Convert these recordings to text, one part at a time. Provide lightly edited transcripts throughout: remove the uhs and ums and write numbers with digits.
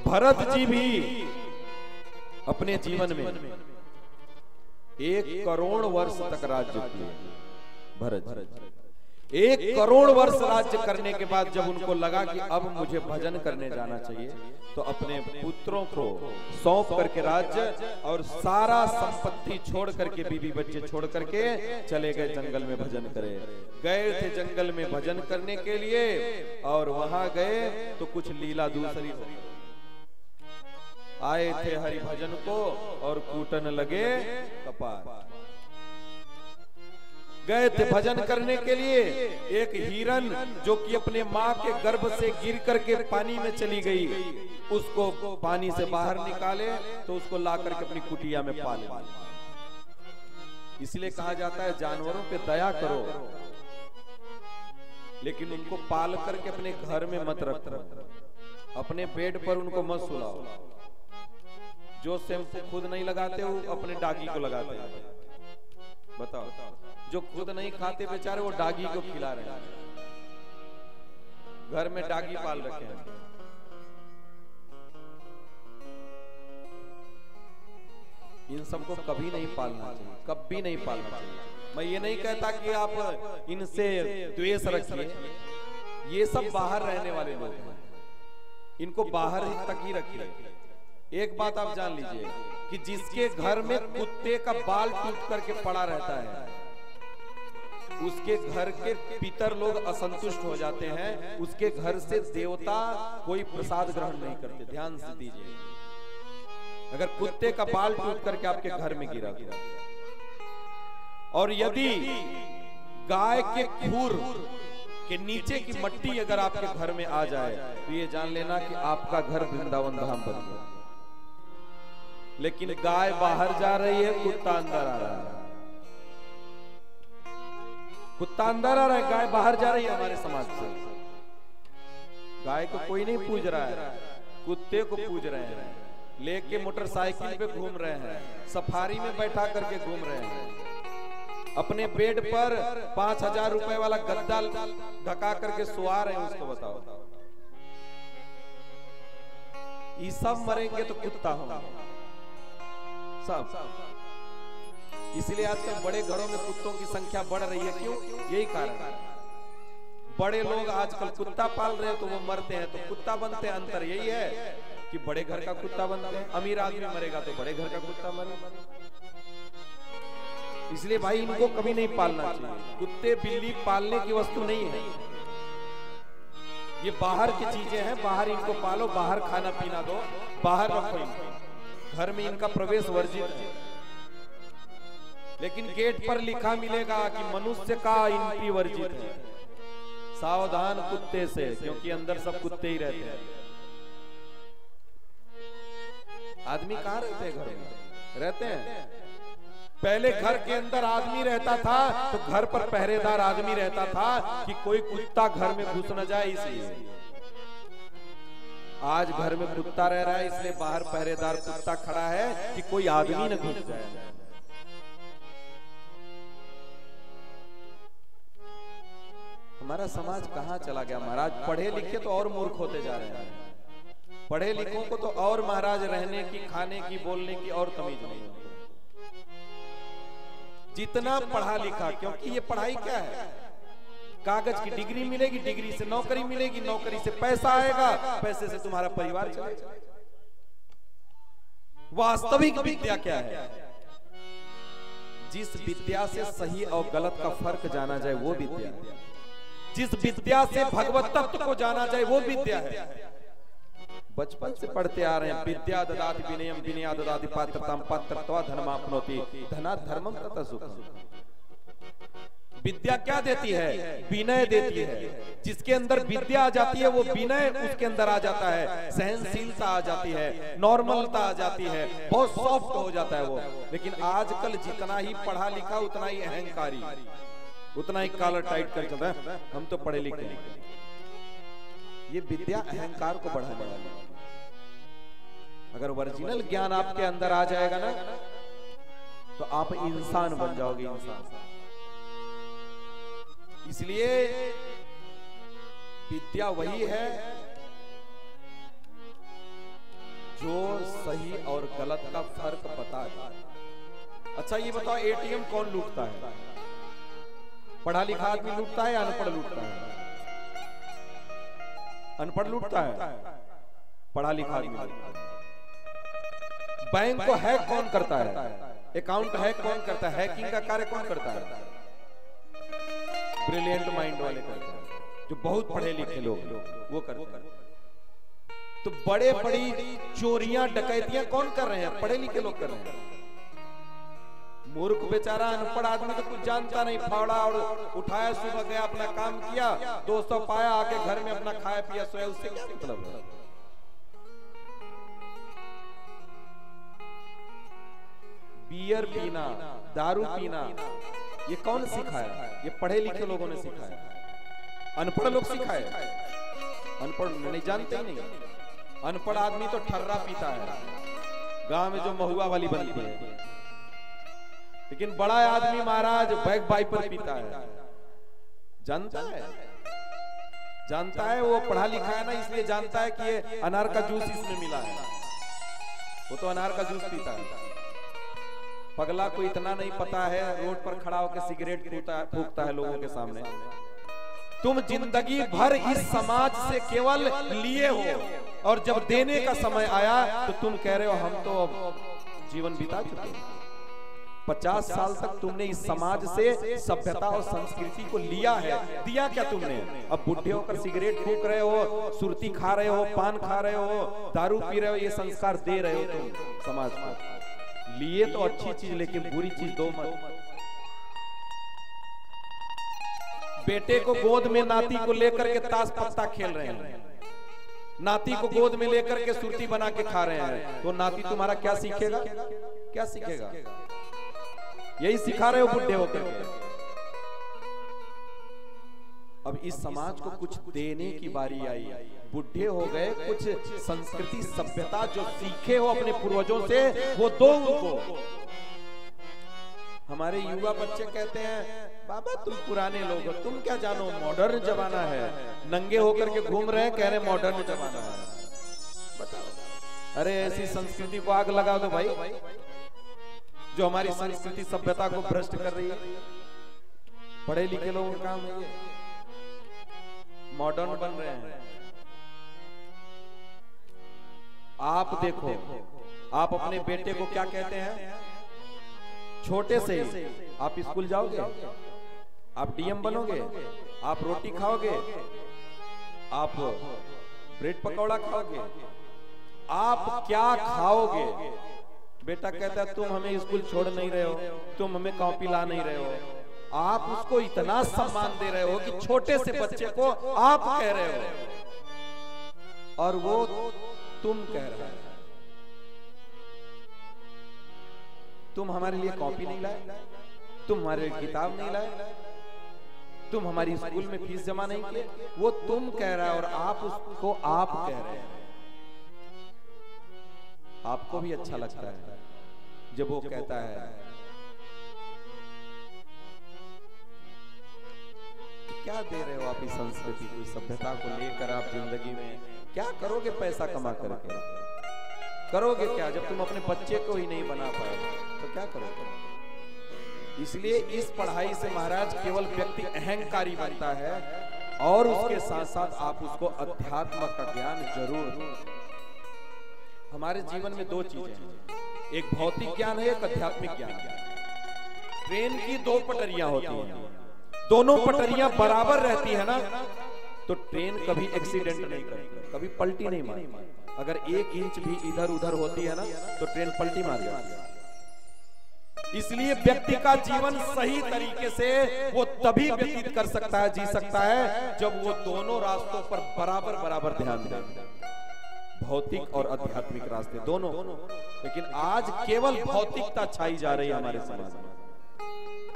भरत जी भी अपने जीवन में 1 करोड़ वर्ष तक राज्य किए। भरत जी 1 करोड़ वर्ष राज्य करने के बाद जब उनको लगा कि अब मुझे भजन करने जाना चाहिए, तो अपने पुत्रों को सौंप करके राज्य और सारा संपत्ति छोड़ करके, बीवी बच्चे छोड़ करके चले गए जंगल में भजन करे। गए थे जंगल में भजन करने के लिए, और वहां गए तो कुछ लीला दूसरी हो। आए थे हरि भजन को और कूटन लगे कपार। गए थे भजन करने के लिए, एक हिरन जो कि अपने माँ के गर्भ से गिर करके पानी में चली गई, उसको पानी से बाहर निकाले तो उसको ला करके अपनी कुटिया में पाले। इसलिए कहा जाता है जानवरों पे दया करो, लेकिन उनको पाल करके अपने घर में मत रखो। अपने बेड पर उनको मत सुलाओ। जो शैम्पू खुद नहीं लगाते वो अपने डागी को लगाते हैं। बताओ, जो खुद नहीं खाते बेचारे वो डागी को खिला रहे हैं। घर में डागी पाल रखे हैं। इन सबको कभी नहीं पालना चाहिए, कभी नहीं पालना चाहिए। मैं ये नहीं कहता कि आप इनसे द्वेष रखिए, ये सब बाहर रहने वाले लोग हैं, इनको बाहर तक ही रखिए। एक बात आप जान लीजिए कि जिसके घर में कुत्ते का बाल टूट करके पड़ा रहता है, उसके घर के पितर लोग असंतुष्ट हो जाते हैं, उसके घर से देवता कोई प्रसाद ग्रहण नहीं करते। ध्यान से दीजिए, अगर कुत्ते का बाल टूट करके आपके घर में गिरा गया, और यदि गाय के खूर के नीचे की मट्टी अगर आपके घर में आ जाए, तो ये जान लेना कि आपका घर वृंदावन धाम बन गया। लेकिन गाय बाहर जा रही है, कुत्ता अंदर आ रहा है। कुत्ता अंदर आ रहा है, गाय बाहर जा रही है। हमारे समाज से गाय को कोई नहीं पूज रहा है, कुत्ते को पूज रहे हैं। लेके मोटरसाइकिल पे घूम रहे हैं, सफारी में बैठा करके घूम रहे हैं, अपने बेड पर 5000 रुपए वाला गद्दा ढका करके सुआ रहे हैं। उसको बताओ, ये सब मरेंगे तो कुत्ता होगा सब। इसलिए आजकल बड़े घरों में कुत्तों की संख्या बढ़ रही है। क्यों? यही कारण है। बड़े लोग आजकल कुत्ता पाल रहे हैं तो वो मरते हैं, तो कुत्ता बनते हैं। अंतर यही है कि बड़े घर का कुत्ता बनते हैं। अमीर आदमी मरेगा तो बड़े घर का कुत्ता मरेगा। इसलिए भाई इनको कभी नहीं पालना चाहिए। कुत्ते बिल्ली पालने की वस्तु नहीं है, ये बाहर की चीजें हैं। बाहर इनको पालो, बाहर खाना पीना दो, बाहर रखो इनको। घर में इनका प्रवेश वर्जित है। लेकिन गेट पर लिखा मिलेगा कि मनुष्य का एंट्री वर्जित है, सावधान कुत्ते से, क्योंकि अंदर सब कुत्ते ही रहते हैं। आदमी कहाँ रहते हैं? घर में रहते हैं। पहले घर के अंदर आदमी रहता था तो घर पर पहरेदार आदमी रहता था कि कोई कुत्ता घर में घुस न जाए, इसलिए। आज घर में कुत्ता रह रहा है, इसलिए बाहर पहरेदार कुत्ता खड़ा है कि कोई आदमी न घुस जाए। हमारा समाज कहाँ चला गया महाराज? पढ़े लिखे तो और मूर्ख होते जा रहे हैं। पढ़े लिखों को तो और महाराज रहने की, खाने की, बोलने की और तमीज नहीं होती। जितना पढ़ा लिखा, क्योंकि ये पढ़ाई क्या है? कागज की डिग्री मिलेगी, डिग्री से नौकरी मिलेगी, नौकरी से पैसा आएगा, पैसे से तुम्हारा परिवार चलेगा। वास्तविक विद्या क्या है? जिस विद्या से सही और गलत का फर्क जाना जाए वो विद्या है। जिस विद्या से भगवत तत्व को जाना जाए वो विद्या है। बचपन से पढ़ते आ रहे हैं, विद्या ददाति विनयम विनया ददाति पात्रताम पात्रत्वा धर्माप्नोति धनात् धर्मम तथा सुखम। विद्या क्या देती है? विनय देती है। जिसके अंदर विद्या आ जाती है वो विनय उसके अंदर आ जाता है, सहनशीलता आ जाती है, नॉर्मलता आ जाती है, बहुत सॉफ्ट हो जाता है वो। लेकिन आजकल जितना ही पढ़ा लिखा उतना ही अहंकारी, उतना ही कॉलर टाइट कर चलता है, हम तो पढ़े लिखे। ये विद्या अहंकार को बढ़ाने वाली। अगर ओरिजिनल ज्ञान आपके अंदर आ जाएगा ना, तो आप इंसान बन जाओगे, इंसान। इसलिए विद्या वही है जो सही और गलत का फर्क बता दे। अच्छा ये बताओ, एटीएम कौन लूटता है? पढ़ा लिखा आदमी लूटता है या अनपढ़ लूटता है? अनपढ़ लूटता है, पढ़ा लिखा आदमी लूटता है। बैंक को हैक कौन करता है? अकाउंट हैक कौन करता है? हैकिंग का कार्य कौन करता है? ब्रिलियंट माइंड वाले करते हैं, जो बहुत पढ़े लिखे लोग वो करते हैं। तो बड़े बड़ी चोरियां डकैतियां कौन कर रहे हैं? पढ़े लिखे लोग कर रहे हैं। मूर्ख बेचारा अनपढ़ आदमी तो कुछ जानता नहीं, फावड़ा और उठाया, सुबह गया, अपना काम किया, 200 पाया, आके घर में अपना खाया पिया सोया, उससे क्या मतलब है? बियर पीना, दारू पीना, ये कौन सिखाया? ये पढ़े लिखे लोगों ने सिखाया, अनपढ़ लोग सिखाए। अनपढ़ नहीं जानते ही नहीं। अनपढ़ आदमी तो ठर्रा पीता है, गांव में जो महुआ वाली बनती है, लेकिन बड़ा आदमी महाराज बैग वाइपर पीता है। जानता है, जानता है, वो पढ़ा लिखा है ना, इसलिए जानता है कि ये अनार का जूस इसमें मिला है, वो तो अनार का जूस पीता है। पगला को इतना नहीं पता है, रोड पर खड़ा होकर सिगरेट फूंकता है लोगों के सामने। तुम जिंदगी भर इस समाज से केवल लिए हो, और जब देने का समय आया तो तुम कह रहे हो हम तो अब जीवन बिता चुके हैं। 50 साल तक तुमने इस समाज से सभ्यता और संस्कृति को लिया है, दिया क्या तुमने? अब बुढ़े होकर सिगरेट फूंक रहे हो, सुरती खा रहे हो, पान खा रहे हो, दारू पी रहे हो, ये संस्कार दे रहे हो तुम समाज को। लिए तो अच्छी चीज, लेकिन बुरी चीज दो मत। बेटे को गोद में नाती को लेकर के ताश पत्ता खेल रहे हैं, नाती को गोद में लेकर के सुरती बना के खा रहे हैं, तो नाती तुम्हारा क्या सीखेगा? क्या सीखेगा? यही सिखा रहे हो बुढ़े होकर के। अब इस समाज को कुछ देने की बारी आई। बुढ़े हो गए, कुछ संस्कृति सभ्यता जो सीखे हो अपने पूर्वजों से वो दो उनको। हमारे युवा बच्चे कहते हैं बाबा तुम पुराने लोग हो, तुम क्या जानो, मॉडर्न जमाना है। नंगे होकर के घूम रहे हैं, कह रहे मॉडर्न जमाना है। बताओ, अरे ऐसी संस्कृति को आग लगा दो भाई, जो हमारी संस्कृति सभ्यता को भ्रष्ट कर रही है। पढ़े लिखे लोगों का काम है ये, मॉडर्न बन रहे हैं। आप देखो, आप अपने बेटे को क्या कहते हैं? छोटे से आप स्कूल जाओगे, आप डीएम बनोगे, आप रोटी खाओगे, आप ब्रेड पकौड़ा खाओगे, आप क्या खाओगे? बेटा कहता है तुम हमें स्कूल छोड़ नहीं रहे हो, तुम हमें कॉपी ला नहीं रहे हो। आप उसको इतना सम्मान दे रहे हो कि छोटे से बच्चे को आप कह रहे हो, और वो तुम कह रहे हो। तुम हमारे लिए कॉपी नहीं लाए, तुम हमारे लिए किताब नहीं लाए, तुम हमारी स्कूल में फीस जमा नहीं किए, वो तुम कह रहा है और आप उसको आप कह रहे हैं। आपको भी अच्छा लगता है जब वो कहता है क्या दे रहे हो आप इस संस्कृति को, सभ्यता को लेकर आप जिंदगी में क्या करोगे? पैसा कमा करके करोगे क्या? जब तुम अपने बच्चे को ही नहीं बना पाए तो क्या करोगे? इसलिए इस पढ़ाई से महाराज केवल व्यक्ति अहंकारी बनता है, और उसके साथ साथ आप उसको अध्यात्म का ज्ञान जरूर। हमारे जीवन में दो चीजें हैं, एक भौतिक ज्ञान है, एक आध्यात्मिक ज्ञान है। ट्रेन की दो पटरियां होती हैं, दोनों पटरियां बराबर रहती है ना, तो ट्रेन कभी एक्सीडेंट नहीं करती, कभी पलटी नहीं मारती। अगर 1 इंच भी इधर उधर होती है ना, तो ट्रेन पलटी मार जाती है। इसलिए व्यक्ति का जीवन सही तरीके से वो तभी व्यतीत कर सकता है, जी सकता है, जब वो दोनों रास्तों पर बराबर बराबर ध्यान दे, भौतिक और आध्यात्मिक रास्ते दोनों। लेकिन आज केवल भौतिकता छाई जा रही है हमारे समाज में,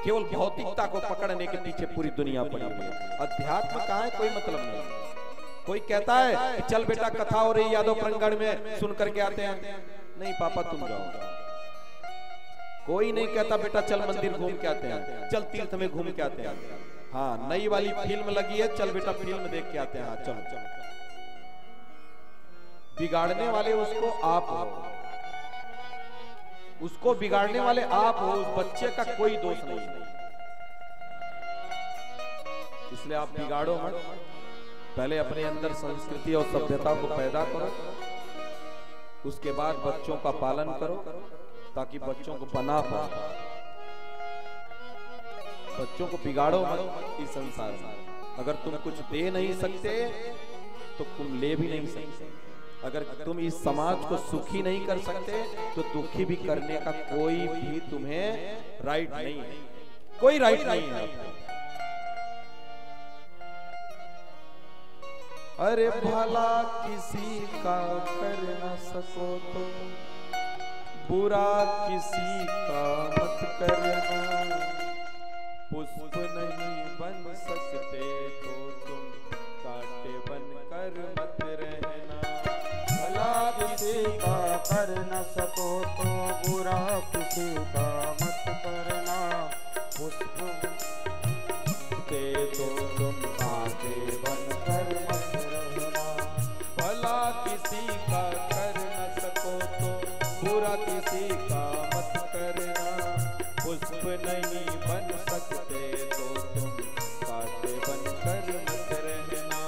केवल भौतिकता को पकड़ने के पीछे पूरी दुनिया पड़ी हुई है। अध्यात्म कहाँ है, कोई मतलब नहीं। कोई कहता है कि चल बेटा कथा हो रही यादव प्रंगण में, सुन करके आते हैं। नहीं पापा तुम जाओ। कोई नहीं कहता बेटा चल मंदिर घूम के आते हैं, चल तीर्थ में घूम के आते हैं। हाँ, नई वाली फिल्म लगी है, चल बेटा फिल्म देख के आते हैं। हाँ चलो चलो। बिगाड़ने वाले उसको आप हो, उसको बिगाड़ने वाले आप हो, उस बच्चे का कोई दोष नहीं है। इसलिए आप बिगाड़ो मत, पहले अपने अंदर संस्कृति और सभ्यता को पैदा करो, उसके बाद बच्चों का पालन करो ताकि बच्चों को बना पाओ। बच्चों को बिगाड़ो मत इस संसार में। अगर तुम कुछ दे नहीं सकते तो तुम ले भी नहीं सकते। अगर तुम इस समाज को सुखी नहीं कर सकते तो दुखी भी करने का कोई भी तुम्हें राइट नहीं है, कोई राइट नहीं है। अरे भला किसी का कर न सको तो बुरा किसी का मत करना, पुष्प नहीं बन सकते तो तुम कांटे बनकर मत रहना। भला किसी का कर न सको तो बुरा किसी का मत करना, पुष्प तो तुम कांटे बनकर मत रहना। भला किसी का कर न सको तो बुरा किसी का मत करना, पुष्प नहीं बन सकते तो तुम कांटे बनकर मत रहना।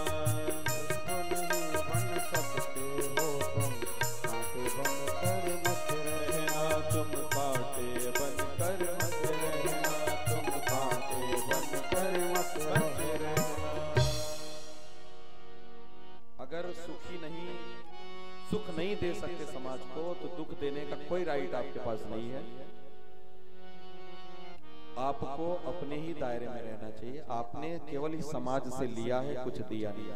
पुष्प नहीं बन सकते हो तुम कांटे बनकर मत रहना, तुम कांटे बनकर मत रहना, तुम कांटे बनकर मत रहना। अगर सुख नहीं दे सकते समाज को तो दुख देने का कोई राइट आपके पास नहीं है। आपको अपने ही दायरे में रहना चाहिए। आपने केवल इस समाज से लिया है, कुछ दिया नहीं।